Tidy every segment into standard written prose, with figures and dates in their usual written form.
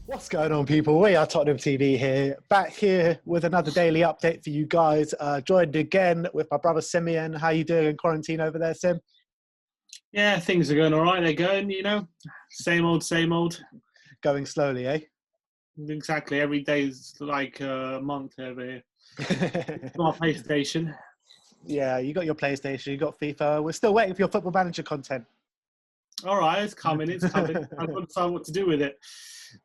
What's going on, people? We are Tottenham TV here, back here with another daily update for you guys. Joined again with my brother Simeon. How you doing in quarantine over there, Sim? Yeah, things are going all right. They're going, same old, same old. Going slowly, eh? Exactly. Every day's like a month over here. Got a PlayStation. Yeah, you got your PlayStation, you got FIFA. We're still waiting for your Football Manager content. All right, it's coming. I've got to decide what to do with it.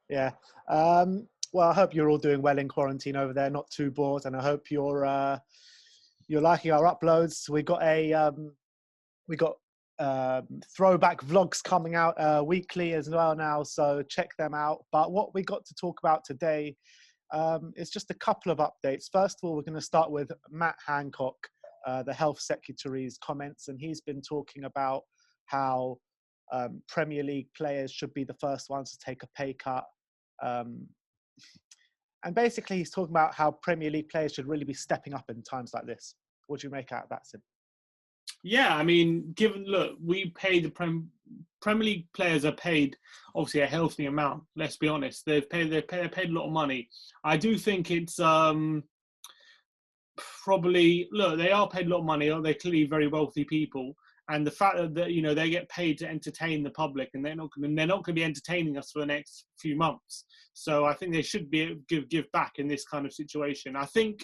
Yeah. Well, I hope you're all doing well in quarantine over there, not too bored, and I hope you're liking our uploads. We got throwback vlogs coming out weekly as well now, so check them out. But what we got to talk about today is just a couple of updates. First of all, we're going to start with Matt Hancock, the Health Secretary's comments, and he's been talking about how Premier League players should be the first ones to take a pay cut. And basically, he's talking about how Premier League players should really be stepping up in times like this. What do you make out of that, Sim? Yeah, I mean, we pay the Premier League players are paid obviously a healthy amount. Let's be honest, they're paid a lot of money. I do think it's probably they are paid a lot of money. They're clearly very wealthy people. And the fact that they get paid to entertain the public, and they're not going to be entertaining us for the next few months. So I think they should be give back in this kind of situation. I think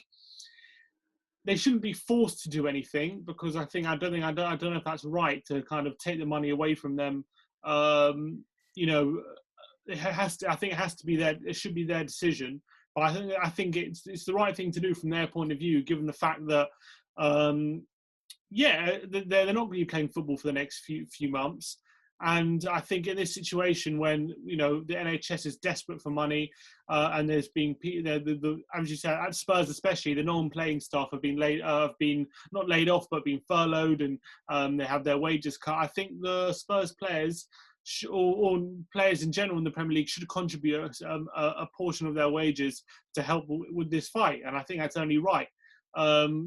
they shouldn't be forced to do anything, because I don't know if that's right to kind of take the money away from them. It has to be their. It should be their decision. But I think it's the right thing to do from their point of view, given the fact that. They're not going to be playing football for the next few months. And I think in this situation when, the NHS is desperate for money and there's been, as you said, at Spurs especially, the non-playing staff have been not laid off, but been furloughed, and they have their wages cut. I think the Spurs players or players in general in the Premier League should contribute a portion of their wages to help with this fight. And I think that's only right.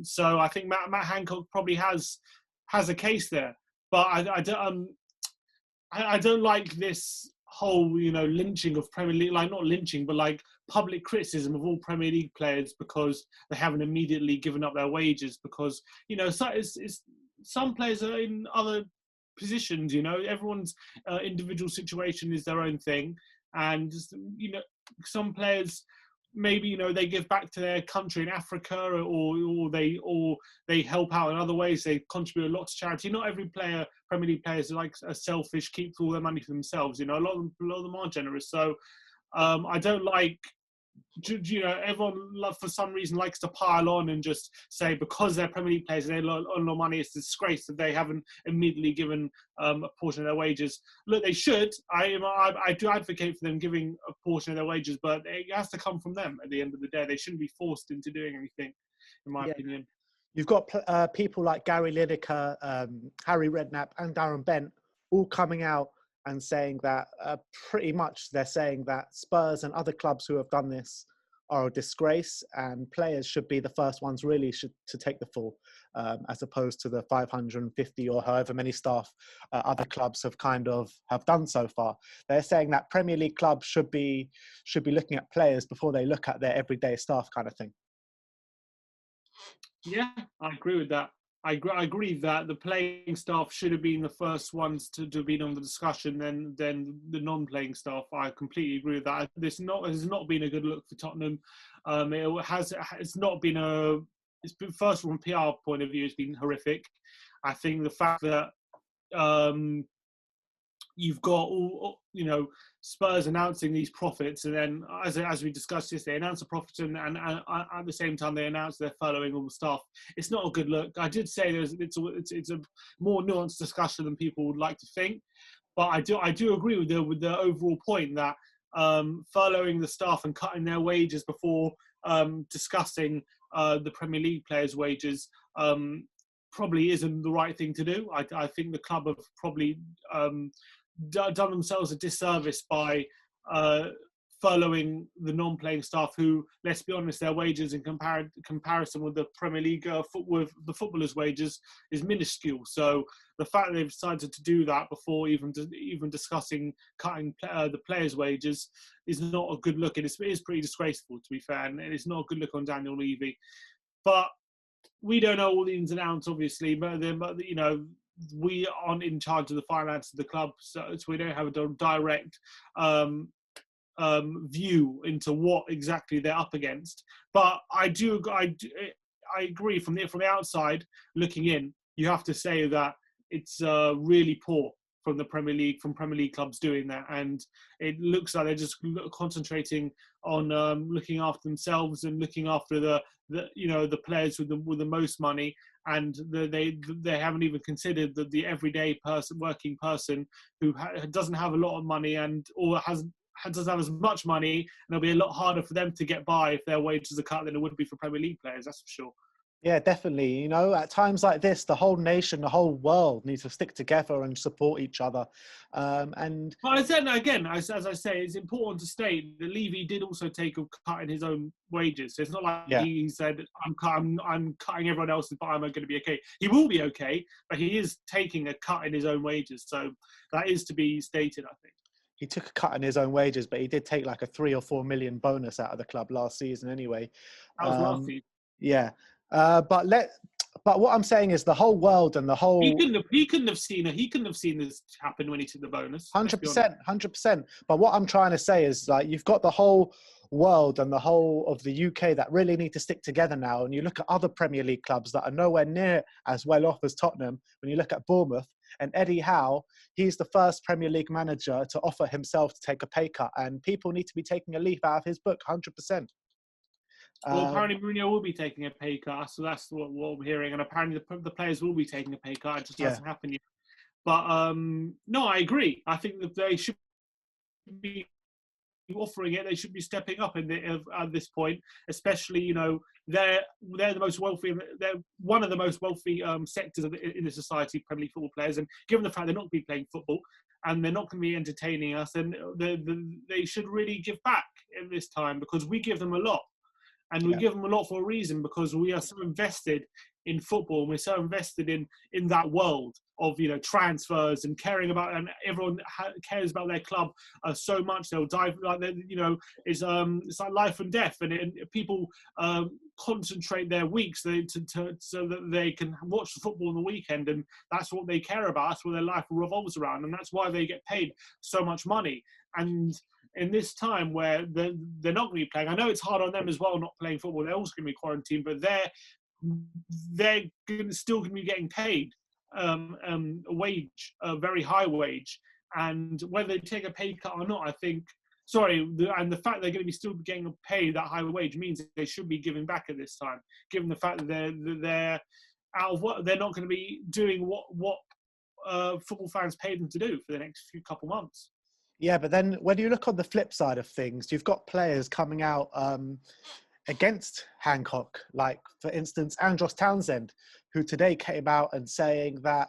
So I think Matt Hancock probably has a case there, but I don't like this whole lynching of Premier League, like not lynching, but like public criticism of all Premier League players because they haven't immediately given up their wages, because some players are in other positions. Everyone's individual situation is their own thing, and some players. Maybe they give back to their country in Africa, or they help out in other ways. They contribute a lot to charity. Not every Premier League player is selfish, keeps all their money for themselves. A lot of them are generous. So I don't like. Everyone for some reason likes to pile on and just say because they're Premier League players and they earn no money, it's a disgrace that they haven't immediately given a portion of their wages. Look, they should. I do advocate for them giving a portion of their wages, but it has to come from them at the end of the day. They shouldn't be forced into doing anything, in my opinion. You've got people like Gary Lineker, Harry Redknapp and Darren Bent all coming out and saying that pretty much they're saying that Spurs and other clubs who have done this are a disgrace, and players should be the first ones really to take the fall, as opposed to the 550 or however many staff other clubs have done so far. They're saying that Premier League clubs should be looking at players before they look at their everyday staff kind of thing. Yeah, I agree with that. I agree that the playing staff should have been the first ones to have been on the discussion than the non-playing staff. I completely agree with that. This has not been a good look for Tottenham. It's been, first from a PR point of view, it's been horrific. I think the fact that you've got all, Spurs announcing these profits, and then as we discussed yesterday, announce a profit and at the same time they announce they're following all the staff. It's not a good look. I did say it's a more nuanced discussion than people would like to think, but I do agree with the overall point that furloughing the staff and cutting their wages before discussing the Premier League players' wages probably isn't the right thing to do. I think the club have probably done themselves a disservice by furloughing the non-playing staff who, let's be honest, their wages in comparison with the Premier League with the footballers' wages is minuscule. So the fact that they've decided to do that before even discussing cutting the players' wages is not a good look. It is pretty disgraceful, to be fair, and it's not a good look on Daniel Levy. But we don't know all the ins and outs, obviously. But you know, we aren't in charge of the finance of the club, so we don't have a direct view into what exactly they're up against. But I agree from the outside looking in, you have to say that it's really poor from Premier League clubs doing that, and it looks like they're just concentrating on looking after themselves and looking after the players with the most money, and they haven't even considered the everyday working person who doesn't have a lot of money or doesn't have as much money, and it'll be a lot harder for them to get by if their wages are cut than it would be for Premier League players, that's for sure. Yeah, definitely. You know, at times like this, the whole nation, the whole world needs to stick together and support each other. But then again, as I say, it's important to state that Levy did also take a cut in his own wages. So it's not like he said, I'm cutting everyone else's, but I'm going to be okay. He will be okay, but he is taking a cut in his own wages. So that is to be stated, I think. He took a cut in his own wages, but he did take like a 3 or 4 million bonus out of the club last season anyway. That was last season. Yeah. But what I'm saying is the whole world and the whole he couldn't have seen this happen when he took the bonus. 100%. But what I'm trying to say is, like, you've got the whole world and the whole of the UK that really need to stick together now. And you look at other Premier League clubs that are nowhere near as well off as Tottenham. When you look at Bournemouth and Eddie Howe, he's the first Premier League manager to offer himself to take a pay cut, and people need to be taking a leaf out of his book, 100%. Well, apparently Mourinho will be taking a pay cut, so that's what I'm hearing. And apparently the players will be taking a pay cut. It just hasn't happened yet. But no, I agree. I think that they should be offering it. They should be stepping up at this point, especially, you know, they're the most wealthy. They're one of the most wealthy sectors in the society, Premier League football players. And given the fact they're not going to be playing football and they're not going to be entertaining us, then they should really give back at this time, because we give them a lot. And we give them a lot for a reason, because we are so invested in football. And we're so invested in that world of, you know, transfers and caring about, and everyone cares about their club so much they'll dive, like, you know, it's like life and death, and people concentrate their weeks so that they can watch the football on the weekend, and that's what they care about. That's what their life revolves around, and that's why they get paid so much money. And in this time where they're not going to be playing, I know it's hard on them as well, not playing football. They're also going to be quarantined, but they're still going to be getting paid a wage, a very high wage. And whether they take a pay cut or not, I think, and the fact they're going to be still getting paid that high wage means they should be giving back at this time, given the fact that they're out of work. They're not going to be doing what football fans paid them to do for the next couple months. Yeah, but then when you look on the flip side of things, you've got players coming out against Hancock, like, for instance, Andros Townsend, who today came out and saying that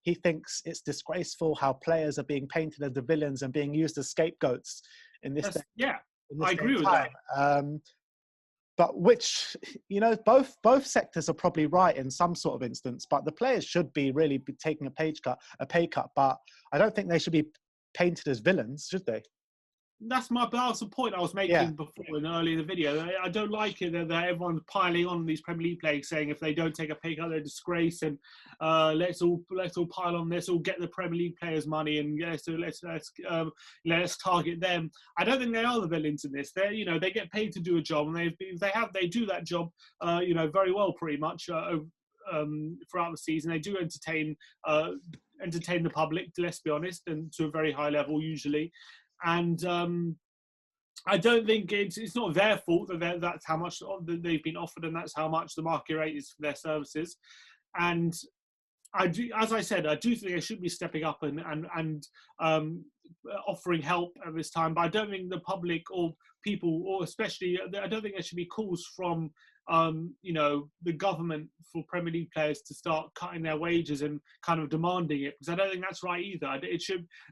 he thinks it's disgraceful how players are being painted as the villains and being used as scapegoats in this day. Yeah, in this I agree with that. But which, you know, both sectors are probably right in some sort of instance, but the players should be really taking a pay cut, but I don't think they should be painted as villains, should they? That's the point I was making before earlier in the video. I don't like it that everyone's piling on these Premier League players, saying if they don't take a pay cut, they're a disgrace, and let's all pile on. Let's all get the Premier League players' money, and let's target them. I don't think they are the villains in this. They they get paid to do a job, and they do that job very well, pretty much throughout the season. They do entertain the public, let's be honest, and to a very high level usually. And I don't think it's not their fault that that's how much they've been offered, and that's how much the market rate is for their services. And as I said, I do think they should be stepping up and offering help at this time. But I don't think the public or people, or especially, I don't think there should be calls from the government for Premier League players to start cutting their wages and kind of demanding it, because I don't think that's right either.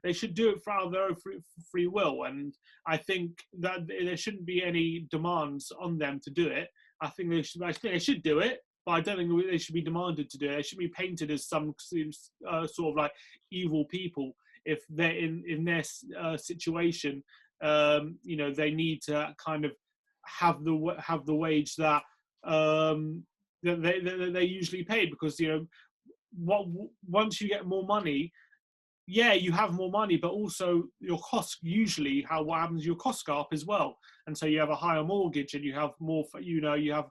They should do it out of their own free will, and I think that there shouldn't be any demands on them to do it. I think they should do it, but I don't think they should be demanded to do it. They should be painted as some sort of like evil people if they're in their situation. They need to kind of have the wage that they usually paid, because once you get more money, yeah, you have more money, but also your costs usually what happens, your costs go up as well, and so you have a higher mortgage, and you have more, you have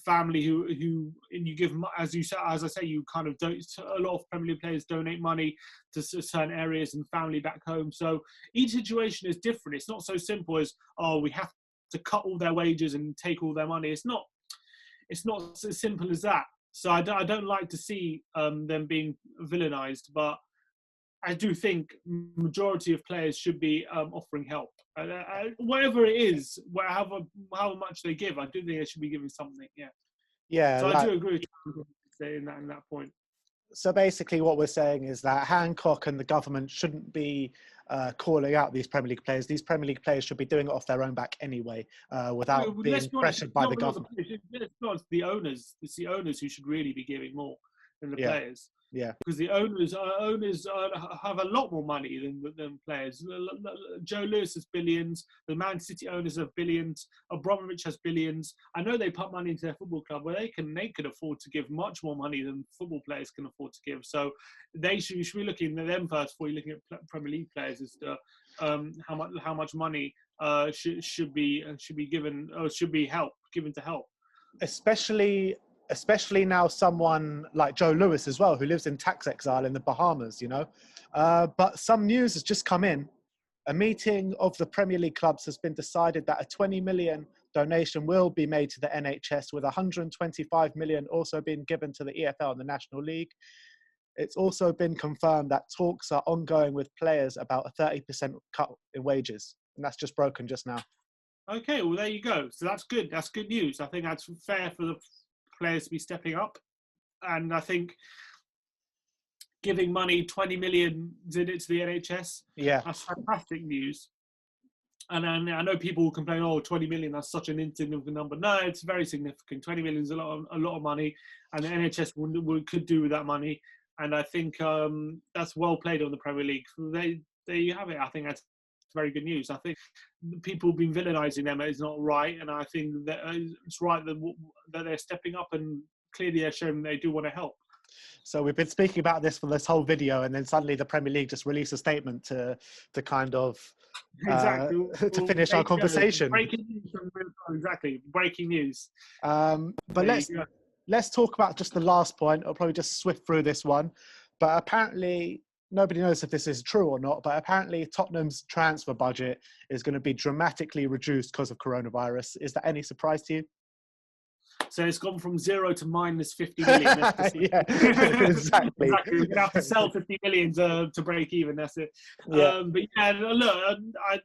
family who and you give, as I say, you kind of don't. A lot of Premier League players donate money to certain areas and family back home. So each situation is different. It's not so simple as, oh, we have to cut all their wages and take all their money. It's not as simple as that. So I don't like to see them being villainized, but I do think majority of players should be offering help, whatever it is, however much they give. I do think they should be giving something. Yeah. Yeah. So I do agree with you in that point. So basically, what we're saying is that Hancock and the government shouldn't be calling out these Premier League players. These Premier League players should be doing it off their own back anyway, without being pressured by the government. It's not the owners. It's the owners who should really be giving more than the players. Yeah, because the owners have a lot more money than players. Joe Lewis has billions. The Man City owners have billions. Abramovich has billions. I know they put money into their football club where they can afford to give much more money than football players can afford to give. So you should be looking at them first before you're looking at Premier League players as to how much money should be given, or should be given to help. Especially now someone like Joe Lewis as well, who lives in tax exile in the Bahamas, But some news has just come in. A meeting of the Premier League clubs has been decided that a 20 million donation will be made to the NHS, with 125 million also being given to the EFL and the National League. It's also been confirmed that talks are ongoing with players about a 30% cut in wages. And that's just broken just now. Okay, well, there you go. So that's good. That's good news. I think that's fair for the players to be stepping up, and I think giving money, 20 million to the NHS, that's fantastic news. And I know people will complain, oh, 20 million, that's such an insignificant number. No, it's very significant. 20 million is a lot of money, and the NHS could do with that money. And I think that's well played on the Premier League. There you have it. I think that's very good news. I think people have been villainising them is not right, and I think that it's right that they're stepping up, and clearly they're showing they do want to help. So we've been speaking about this for this whole video, and then suddenly the Premier League just released a statement to kind of to finish our conversation. Breaking news. Exactly, breaking news. But let's talk about just the last point. I'll probably just swift through this one, but apparently, nobody knows if this is true or not, but apparently Tottenham's transfer budget is going to be dramatically reduced because of coronavirus. Is that any surprise to you? So it's gone from 0 to minus 50 million. Yeah, exactly. We're going to have to sell 50 million to break even. That's it. Yeah. But yeah, look,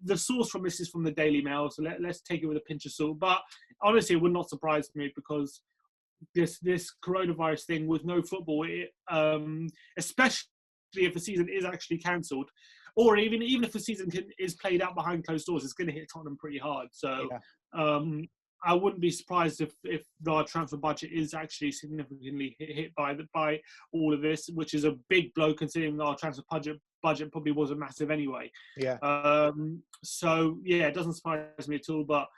the source from this is from the Daily Mail, so let's take it with a pinch of salt. But honestly, it would not surprise me, because this coronavirus thing with no football, especially if the season is actually cancelled, or even if the season is played out behind closed doors, it's going to hit Tottenham pretty hard. So I wouldn't be surprised if the transfer budget is actually significantly hit by all of this, which is a big blow considering our transfer budget probably wasn't massive anyway. Yeah. So yeah, it doesn't surprise me at all, but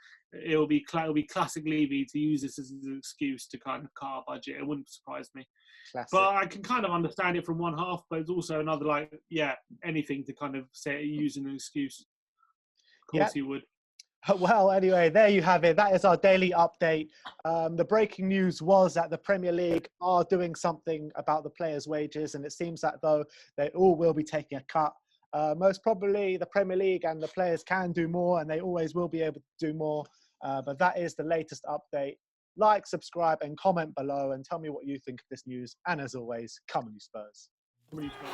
it'll be classic Levy to use this as an excuse to kind of cut our budget. It wouldn't surprise me. Classic. But I can kind of understand it from one half, but it's also another, anything to kind of say using an excuse. Of course you would. Well, anyway, there you have it. That is our daily update. The breaking news was that the Premier League are doing something about the players' wages, and it seems that though they all will be taking a cut. Most probably the Premier League and the players can do more, and they always will be able to do more. But that is the latest update. Like, subscribe, and comment below, and tell me what you think of this news. And as always, come on, you Spurs. Come on, you Spurs.